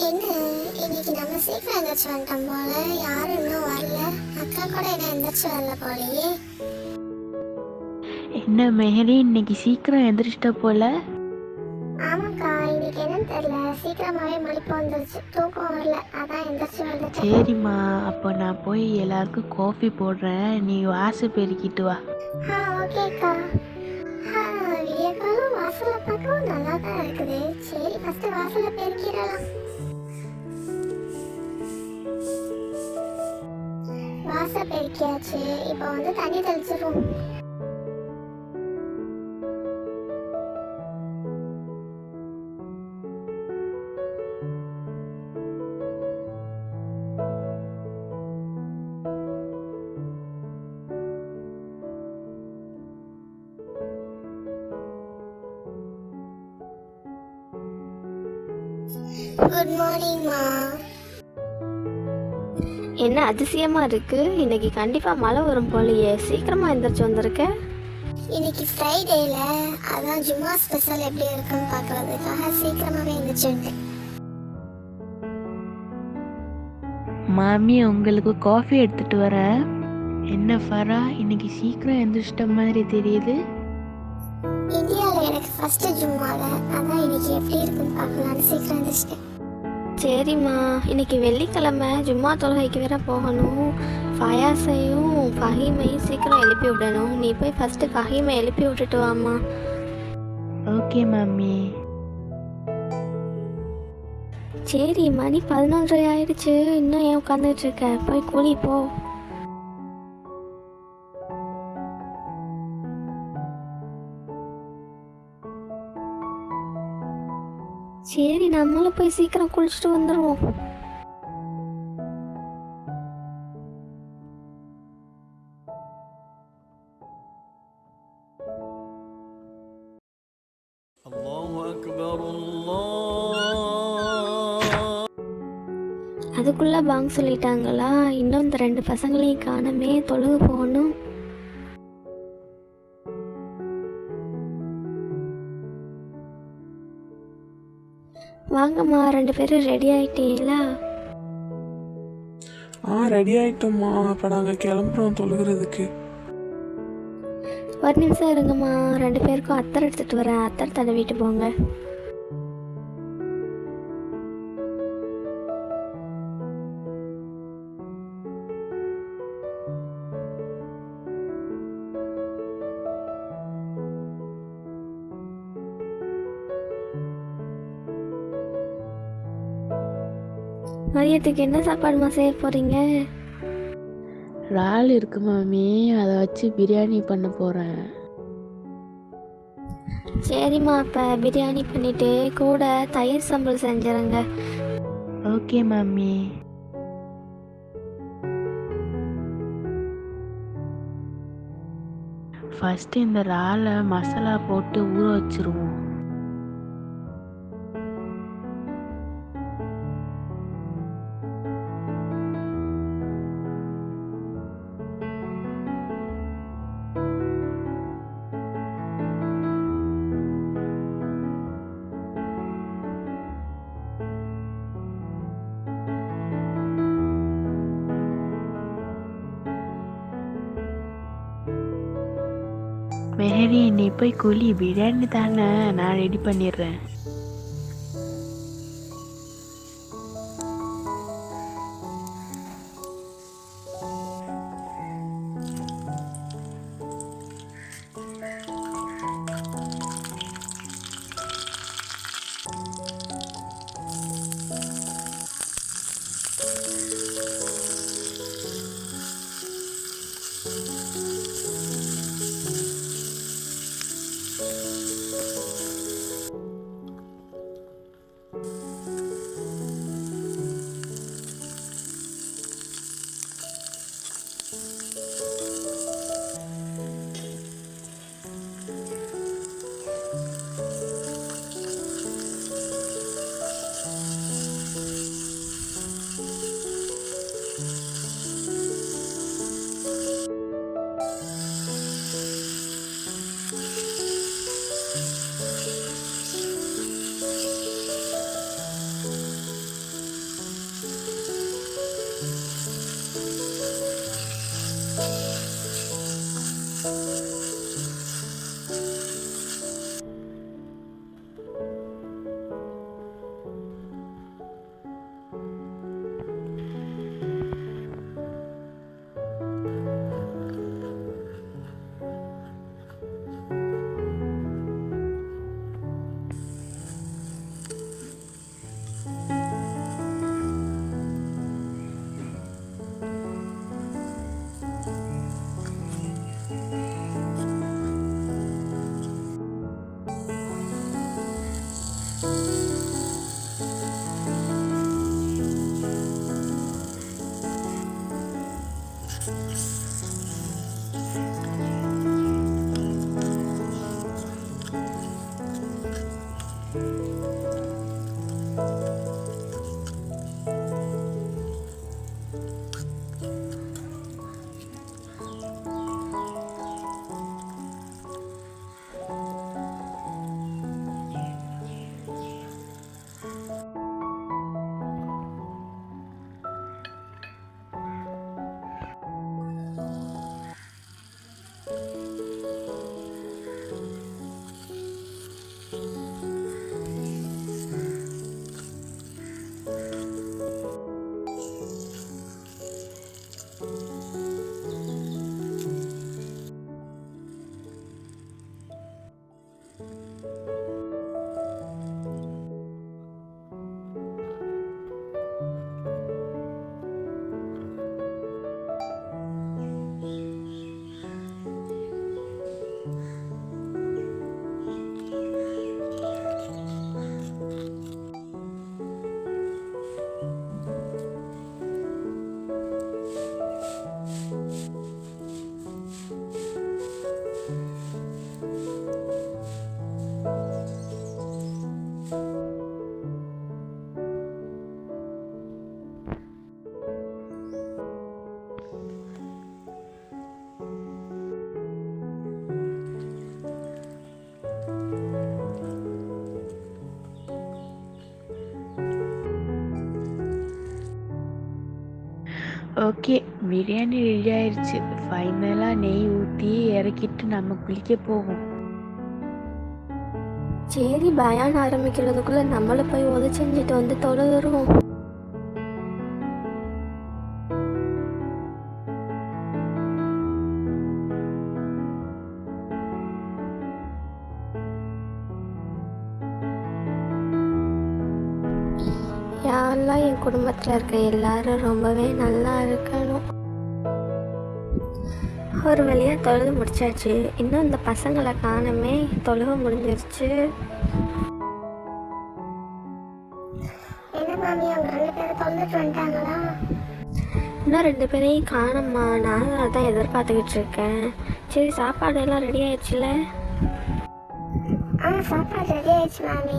என்ன இன்னைக்கு நம்ம சீக்கிரம் எந்திரிச்சு வந்துட்டோம் போல. யாரும் இன்னும் வரல. அக்கா கூட என்ன எந்திரிச்சு வரல போலயே. என்ன மெஹரி இன்னைக்கு சீக்கிரம் எந்திரிச்சிட்ட போல. ஆமாக்கா, இன்னைக்கு என்னன்னு தெரியல, சீக்கிரமாவே முழிப்பு வந்துருச்சு, தூக்கம் வரல, அதான் எந்திரிச்சு வந்துட்டேன். சரிம்மா, அப்போ நான் போய் எல்லாருக்கும் காஃபி போடுறேன், நீ வாசல் பெருக்கிட்டு வா. ஓகேக்கா. விடிய காலம் வாசல பார்க்கவும் நல்லா தான் இருக்குது. சரி, ஃபர்ஸ்ட் வாசல பெருக்கிடலாம். வாசல் பெருக்கியாச்சு. இப்போ வந்து தண்ணி தெளிச்சிருவோம். குட் மார்னிங்மா. என்ன அதிசயமா இருக்கு, இன்னைக்கு கண்டிப்பா மழை வரும் போலயே. சீக்கிரமா எந்திரிச்சு வந்திருக்க. இன்னைக்கு ஃப்ரைடேல, அதான் ஜும்மா ஸ்பெஷல் எப்படி இருக்குன்னு பார்க்கறதுக்காக சீக்கிரமாவே எந்திரிச்சுட்டேன். மாமி உங்களுக்கு காஃபி எடுத்துட்டு வரேன். என்ன ஃபரா, இன்னைக்கு சீக்கிரம் எந்திரிச்சிட்ட மாதிரி தெரியுது. இந்தியாவில் எனக்கு ஃபர்ஸ்ட் ஜும்மால, அதான் இன்னைக்கு எப்படி இருக்குன்னு பார்க்கலான்னு சீக்கிரம் எந்திரிச்சிட்டேன். சரிம்மா, இன்னைக்கு வெள்ளிக்கிழமை ஜும்மா தொழுகைக்கு வேற போகணும். ஃபயாஸையும் ஃபஹீமையும் சீக்கிரம் எழுப்பி விடணும். நீ போய் ஃபர்ஸ்ட் ஃபஹீமை எழுப்பி விட்டுட்டு வாம்மா. ஓகே மாமி. சரி, மணி 11:30 ஆயிடுச்சு. இன்னும் ஏன் உட்காந்துட்டு இருக்க? போய் கூலி போ. சரி, நம்மளும் போய் சீக்கிரம் குளிச்சுட்டு வந்துடுவோம். அதுக்குள்ள பாங் சொல்லிட்டாங்களா? இன்னும் இந்த 2 பசங்களையும் காணமே, தொழுக போகணும். வாங்கம்மா, 2 பேரும் ரெடி ஆயிட்டீங்களா? ரெடி ஆயிட்டோம்மா. இப்போ நாங்கள் கிளம்புறோம் தொழுகிறதுக்கு. ஒரு நிமிஷம் இருங்கம்மா, 2 பேருக்கும் அத்தர் எடுத்துட்டு வரேன். அத்தர் தடவிட்டு போங்க. மதியத்துக்கு என்ன சாப்பாடுமா செய்ய போறீங்க? இறால் இருக்கு மாமி, அதை வச்சு பிரியாணி பண்ண போகிறேன். சரிம்மா, அப்போ பிரியாணி பண்ணிட்டு கூட தயிர் சம்பல் செஞ்சிருங்க. ஓகே மாமி. ஃபஸ்ட்டு இந்த இறாலை மசாலா போட்டு ஊற வச்சிருவோம். மெஹரி, நீ போய் குழி, பிரியாணி தானே, நான் ரெடி பண்ணிடுறேன். ஓகே, பிரியாணி ரெடி ஆயிடுச்சு. ஃபைனலாக நெய் ஊற்றி இறக்கிட்டு நம்ம குளிக்க போவோம். சரி, பயான் ஆரம்பிக்கிறதுக்குள்ள நம்மளும் போய் உதவி செஞ்சுட்டு வந்து தொழுதுருவோம். யாரெல்லாம் என் குடும்பத்தில் இருக்க எல்லாரும் ரொம்பவே நல்லா இருக்கணும். ஒரு வழியாக தொழுது முடிச்சாச்சு. இன்னும் இந்த பசங்களை காணுமே. தொழுக முடிஞ்சிருச்சு. என்ன மாமி, அவங்க 2 பேரும் தொலைஞ்சிட்டு வந்துட்டாங்களா? இன்னும் 2 பேரையும் காணும்மா. நானும் அதான் எதிர்பார்த்துக்கிட்டு இருக்கேன். சரி, சாப்பாடு எல்லாம் ரெடி ஆயிடுச்சுல? சாப்பாடு ரெடி ஆயிடுச்சு மாமி.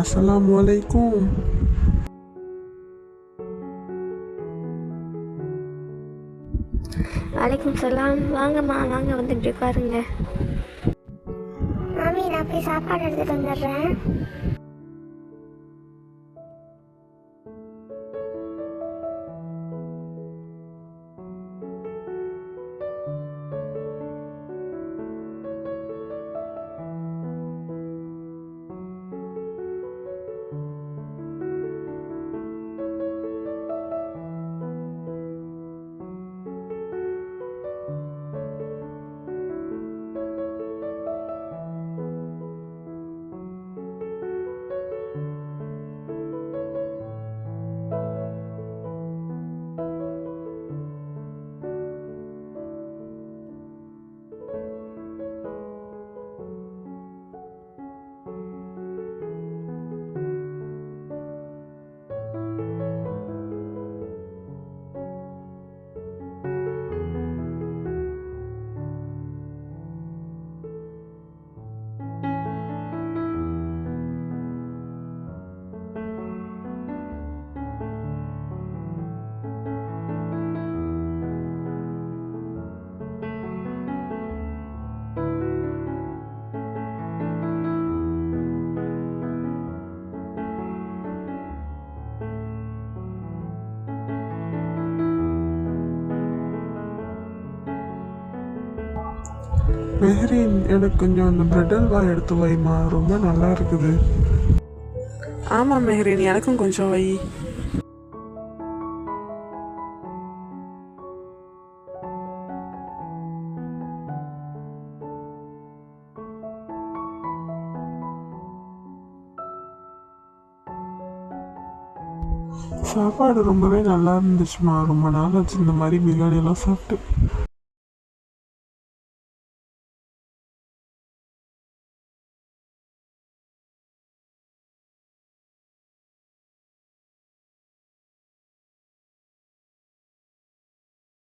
அஸ்ஸலாமு அலைக்கும். வலைக்கும் சலாம். வாங்கம்மா, வாங்க வந்து இப்படி உட்காருங்க. மாமி, நான் போய் சாப்பாடு எடுத்துட்டு வந்துடுறேன். மெஹரின், எனக்கு கொஞ்சம் அந்த பிரெட் அல்வா எடுத்து வைமா, ரொம்ப நல்லா இருக்குது. ஆமாம் மெஹரின், எனக்கும் கொஞ்சம் வை. சாப்பாடு ரொம்பவே நல்லா இருந்துச்சுமா. ரொம்ப நாள் ஆச்சு இந்த மாதிரி பிரியாணி எல்லாம் சாப்பிட்டு.